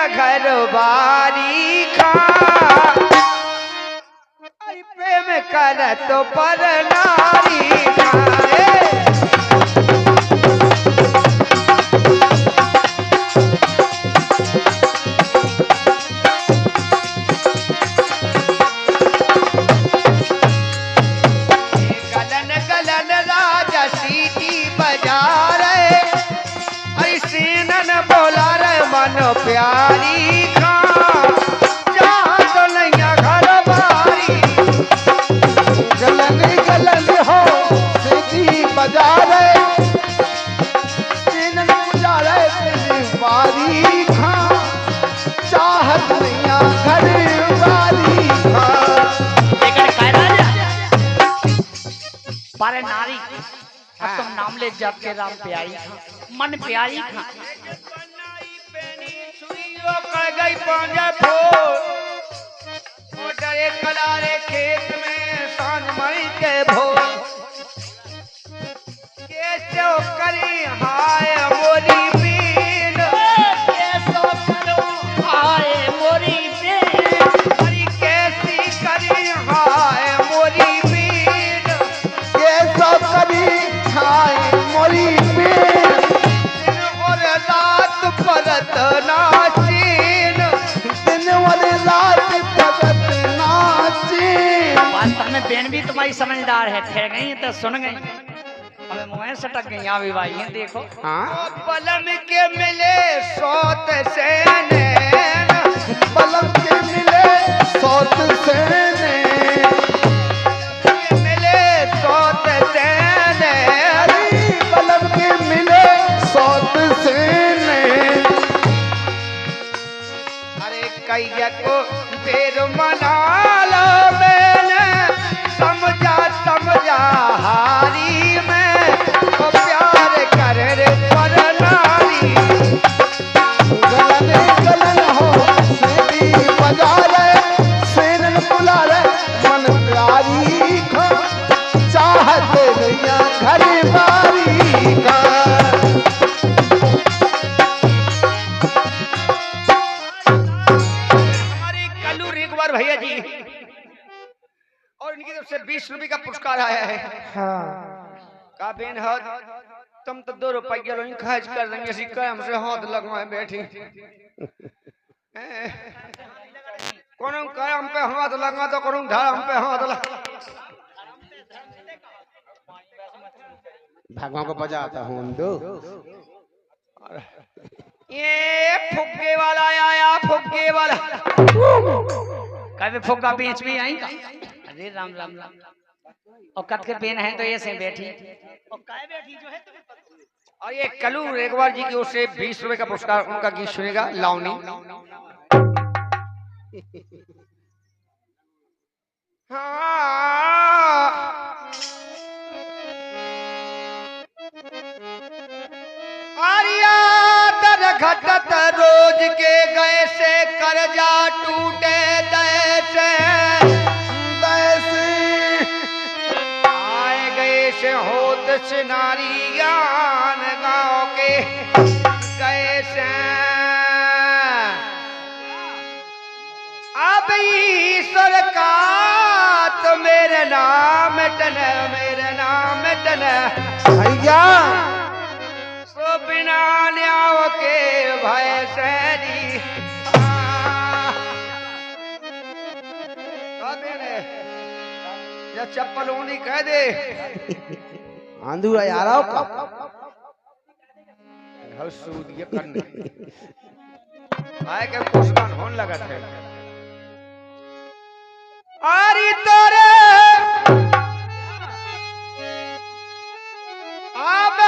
घर बारी खा प्रेम कर तो पर नारी खाए गलन गलन राजा सीटी बजा रहे ऐसे न बोला रे मन प्यारी खा गलन हो सीटी बजा रहे बजा रहे बारी खा चाहत नैया घर बारी खा पारे नारी अब तुम नाम ले जब के राम प्यारी मन प्यारी खा कर गई पांजा डरे कलारे खेत में सांझ मई के भोर कैसे करी हाय मोरी बीन कैसो करो हाय मोरी बीन करी कैसी करी हाय मोरी बीन कैसो करी हाय मोरी बीन दिन और रात परत नाचीन दिन और रात परत नाचीन वास्तव में बहन भी तुम्हारी समझदार है ठहर गई तो सुन गई हमें मुँह सटक गई यहाँ भी भाई हैं देखो बलम के मिले सौत से नैन बलम के मिले सौत से मिले सौत से नैन बलम के मिले सौत से अरे कैया को देर मना लो मैंने समझा समझा हारी में तो प्यार कर रे पर नारी गलन हो सीटी बजा रहे शेरन बुला रहे मन प्यारी खा चाहत नैया घर बारी का हमारे कल्लू रेगवार भैया जी और इनकी तरफ से 20 रुपए का पुरस्कार आया है का बेन है तुम तो 2 रुपया लो खर्च कर देंगे इसी का हमसे हाथ लगवाए बैठी कौन हम पे हाथ लगा तो करूं धर्म पे हाथ लगा भगवान को बजाता हूँ दो ये फुग्गे वाला आया फुग्गे वाला कभी फुग्गा बेच भी आई अरे राम राम राम और कद के पेन है तो ये से बैठी और काय बैठी जो है तुम्हें पता और ये कल्लू रेगवार जी की ओर से 20 रुपए का पुरस्कार उनका गीत सुनेगा लावनी आरिया दर घटत रोज के गए से कर्जा टूटे दैसे आए गए से होत सिनारी ज्ञान गाँव के गए से अब ईश्वर का तो मेरे नाम टन भैया सो बिना न्याव के भय सैनी या चप्पल ऊनी कह दे आंधू यार सूद ये करने आए के कुछ होने लगा थे आरी तोरे अब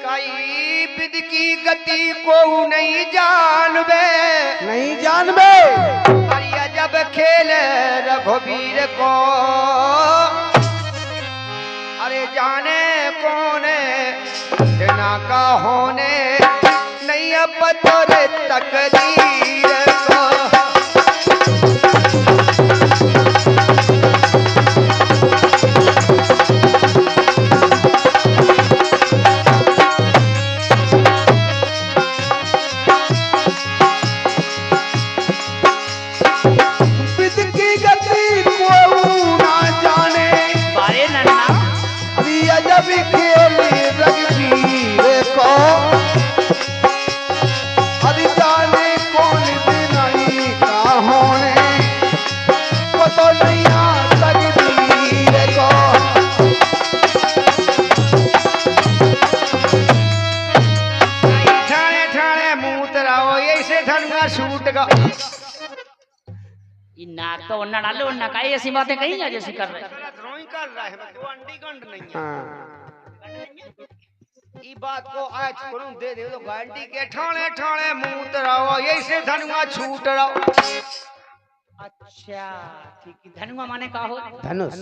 कई विध की गति को नहीं जानबे अरिया जब खेले रघुवीर को अरे जाने कौन बिना का होने नहीं अब तोरे तकदीर को ये नाक तो वरना डालो वरना काई ऐसी बातें कही जा जैसी कर रहे ड्राइंग कर रहा है तो अंडी गंड नहीं है हाँ ई बात को आज करूं दे दे तो गांडी के ठाणे ठाणे मुंह तराओ यही से धनुआ छूट रहो। अच्छा ठीक है धनुआ माने का हो धनुष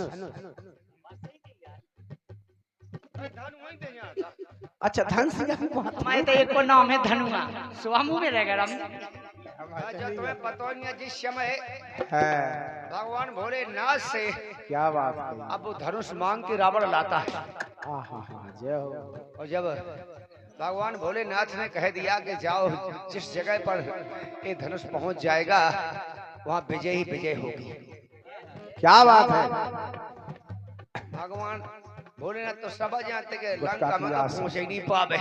अच्छा धनुष हमारे तो एक को नाम है धनुआ स्वामू में रह गया अच्छा तुम्हें पता नहीं है जिस समय है भगवान भोलेनाथ से क्या बात है अब वो धनुष मांग के रावण लाता है जय हो और जब भगवान भोलेनाथ ने कह दिया कि जाओ जिस जगह पर ये धनुष पहुंच जाएगा वहां विजय ही विजय होगी। क्या बात है भगवान भोलेनाथ तो सब जानते कि लंका में पहुंच ही नहीं पावे।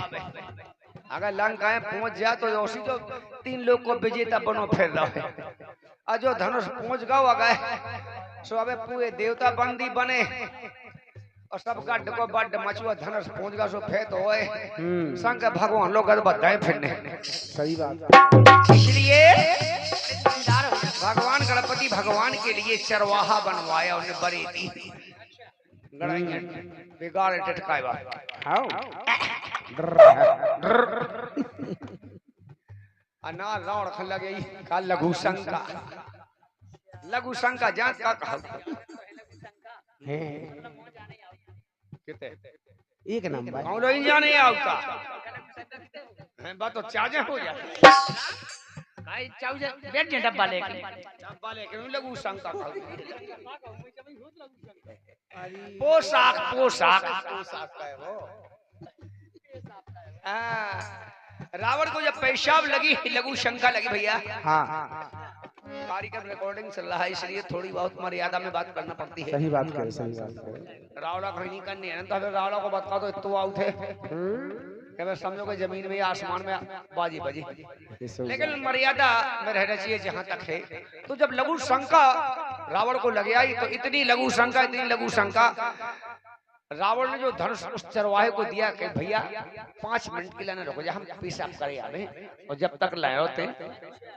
अगर लंका में पहुंच जाए तो उसी तो 3 लोग को विजेता बनो फिर रहा है। और जो धनुष पहुंच गए सो अब पूरे देवता बंदी बने और सब गड्ढ को बड्ढ मचुआ धनुष पहुंच गया सो फिर तो होए संग भगवान लोग बताए फिरने सही बात इसलिए भगवान गणपति भगवान के लिए चरवाहा बनवाया उन्हें बड़ी दी बिगाड़ टटकाए अना रावण खन लगे का लघु शंका जांच का कहा किते एक नाम भाई कौन ही जाने आवता है बात तो चार्ज हो जा भाई चाउ बैठ जे डब्बा लेके लघु शंका कहा पोशाक पोशाक का है वो रावण को जब पेशाब लगी लघु शंका लगी भैया हाँ कार्यक्रम रिकॉर्डिंग चल रहा है इसलिए थोड़ी बहुत मर्यादा में बात करना पड़ती है। सही बात करे रावला कहीं नहीं करनी है तो रावला को बता दो तो आउट है कि समझो कि जमीन में आसमान में बाजी बजी लेकिन मर्यादा में रहना चाहिए जहां तक है। तो जब लघु शंका रावण को लग आई तो इतनी लघु शंका रावण ने जो धनुष उस चरवाहे को दिया कि भैया 5 मिनट के लिए रुको जा हम पेशाब करे आवे और जब तक लाए होते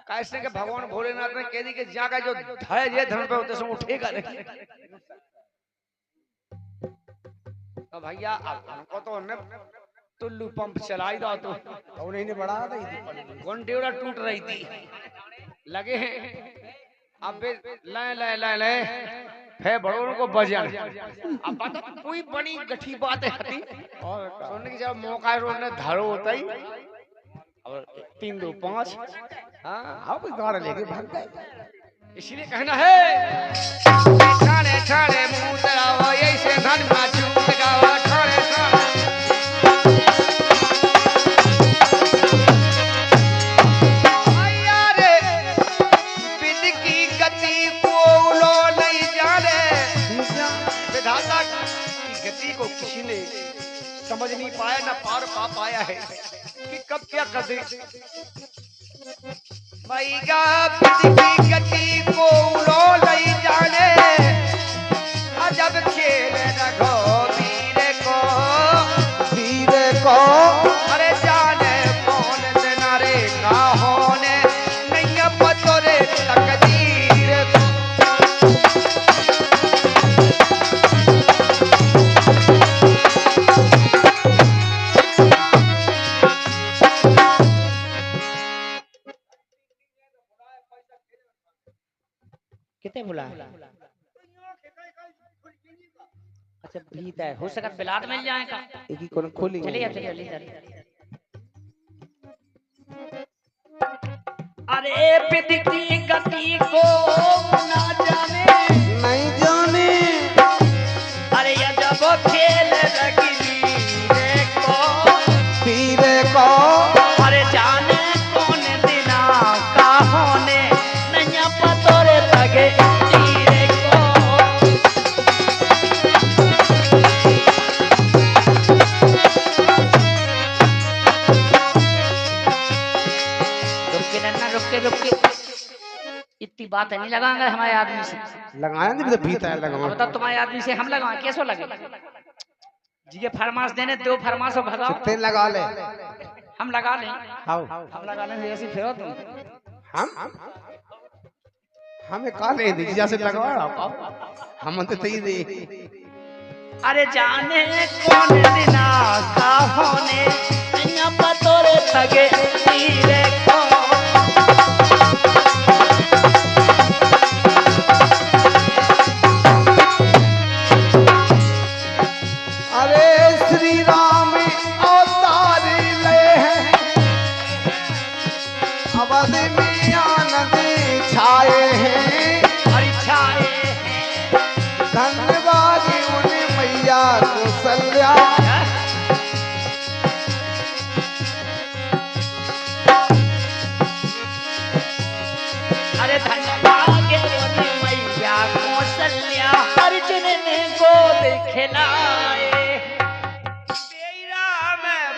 कैसे के भगवान भोलेनाथ ने कह दी कि जहाँ का जो धड़े जे धनुष पे होते सो उठेगा नहीं। तो भैया अब हमको तो ने टुल्लू पंप चलाई दो तो उन्हीं ने बढ़ा दी गोंडेड़ा टूट रही थी लगे हैं अब ले है बड़ों को बजान अब बता कोई बड़ी गठी बात है हती और सुनने की जब मौका है रोने धरो होता ही और 3 2 5 हाँ अब गाड़ लेके भाग गए इसलिए कहना है ठाणे ठाणे मुंह तराओ ऐसे धन में छूट गाओ ठाणे ठाणे को किसी ने समझ नहीं पाया ना पार पा पाया है कि कब क्या कर दे की गति को उड़ो नहीं जाने जब खेल रखो वीर को अरे जाने कौन दिनारे का होने नहीं पतोरे तकदीर कितने बुला अच्छा भीत है हो सकता बिलाट मिल जाएगा एक ही कोन खोली चलिए चलिए अरे पिद की गति को ना जाने नहीं जाने अरे ये जब खेल लगी वीर को अरे जाने कौन दिना का होने नहीं पतोरे लगे तीरे को रुके इतनी बात है नहीं लगाएंगे हमारे आदमी से लगाया नहीं तो भीतर लगाओ बता तुम्हारे आदमी से हम लगाएं कैसे लगे जी ये फरमाश देने 2 फरमाश भगाओ कितने लगा ले हम लगा लें आओ हम लगाने से ऐसे फिरो तुम हमें काले दीजिया से लगवा हम तो तई दे अरे जाने कौन दिना का होने नैया पतोरे तगे तीरे को अरे श्री राम अवतार ले हैं अवध में आनंद छाए हैं और छाए धन्यवाद उन मैया कौशल्या अरे धन्यवाद मैया कौशल्या अर्जुन ने गोद खिलाए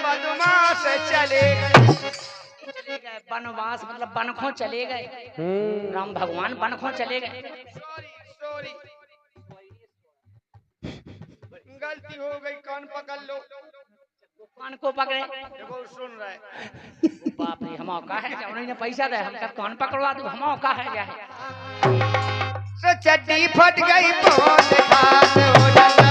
बदमाश चले गए वनवास मतलब बनखों चले गए राम भगवान बनखों चले गए सॉरी गलती हो गई कान पकड़ लो कान को पकड़े देखो सुन रहा है बाप रे हम का है उन्होंने पैसा दे हम तब कान पकड़वा दो हम का है जाए तो चड्डी फट गई बहुत खास हो जाता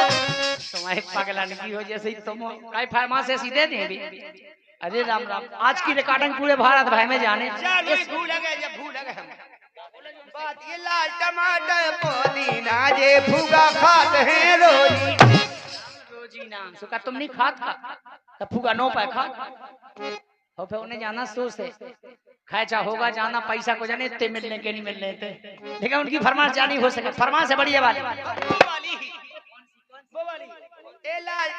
तुम्हारे पगला की हो जैसे ही तुम काय फार्मा से सीधे दे भी अरे राम राम आज की रिकॉर्डिंग पूरे भारत भर में जाने चलो भूल गए जब भूल गए हम बात ये लाल टमाटर पुदीना जे फुगा खाते हैं रोजी ना सुका तुम नहीं खात का तब फुगा नो पाए खा और फिर उन्हें जाना सोच से खैचा होगा जाना पैसा को जाने इतने मिलने के नहीं मिलने थे लेकिन उनकी फरमाइश जानी हो सके फरमाइश है बढ़िया वाली ए लाल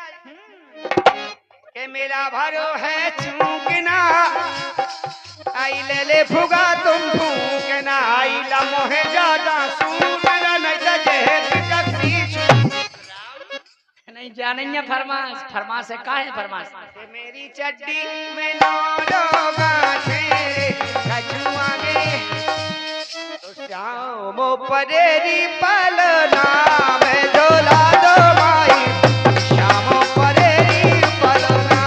के मेरा भरो है चूकना आई ले फुगा तुम फूकना आई ला मोहे ज्यादा सूट नहीं तो जहर टक्सी नहीं जानेंगे फरमाइश फरमाइश है का है फरमाइश मेरी चड्डी में नौलोगा थे कछुआ में तो श्याम परेरी पलना में झोला दो माई श्याम परेरी पलना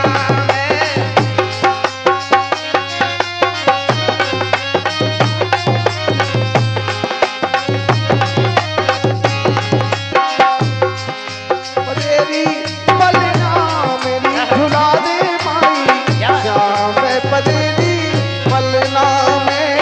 पदेरी पलना मेरी झुला दे माई श्याम पदेरी पलना में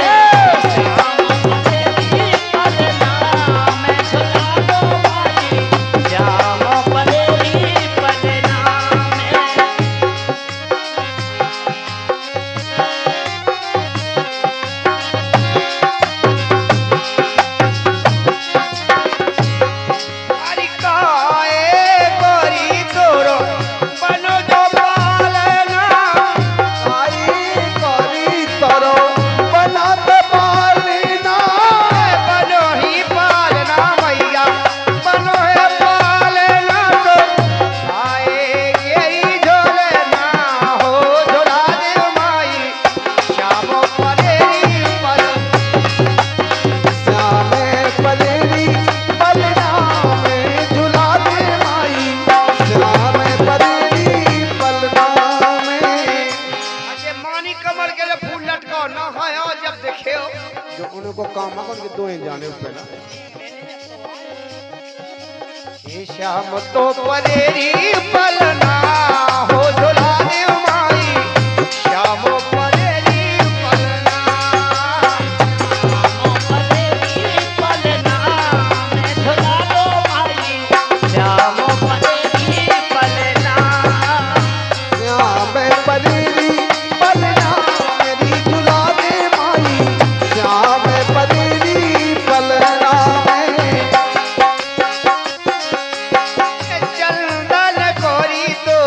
उनको काम करके दो ही जाने पहला श्याम तो परेरी पलना हो झोला दे माई श्याम परेरी पलना श्याम परेरी पलना श्याम पदेरी पलना मेरी झुला दे माई श्याम पदेरी पलना में चंदन कोरी तो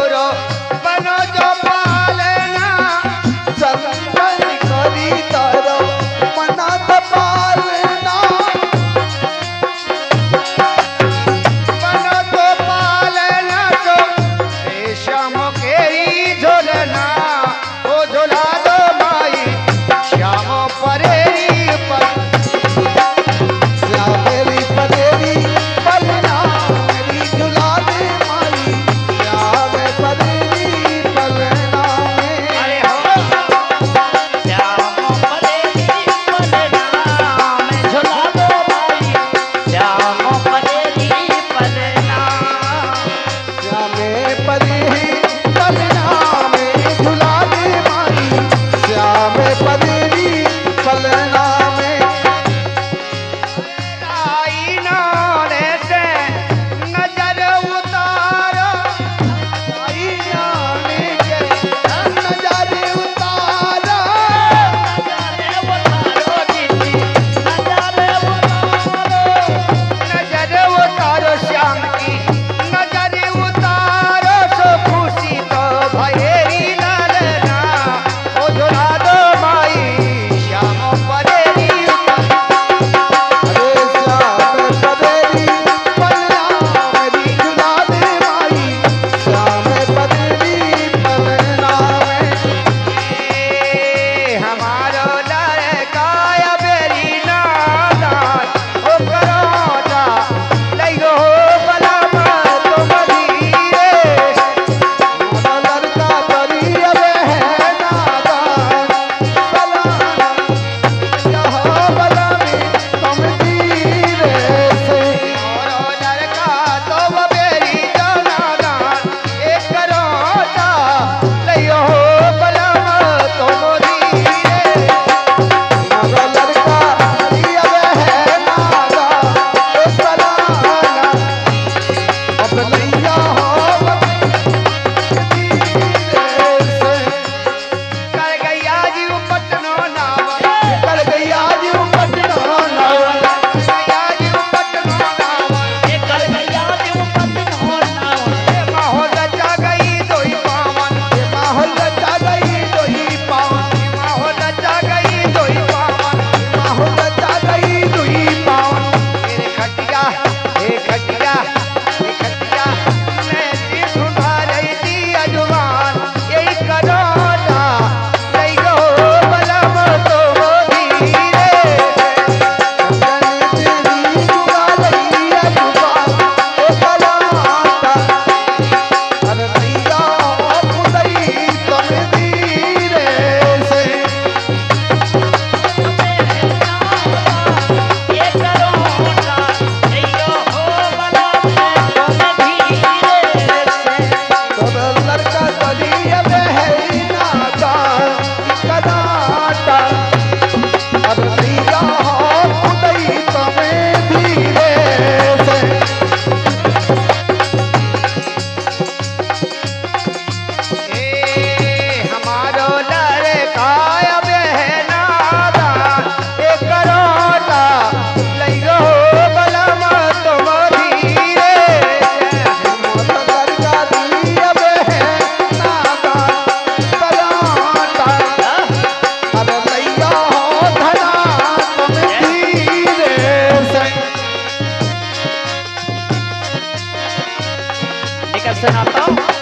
ऐसे ना तो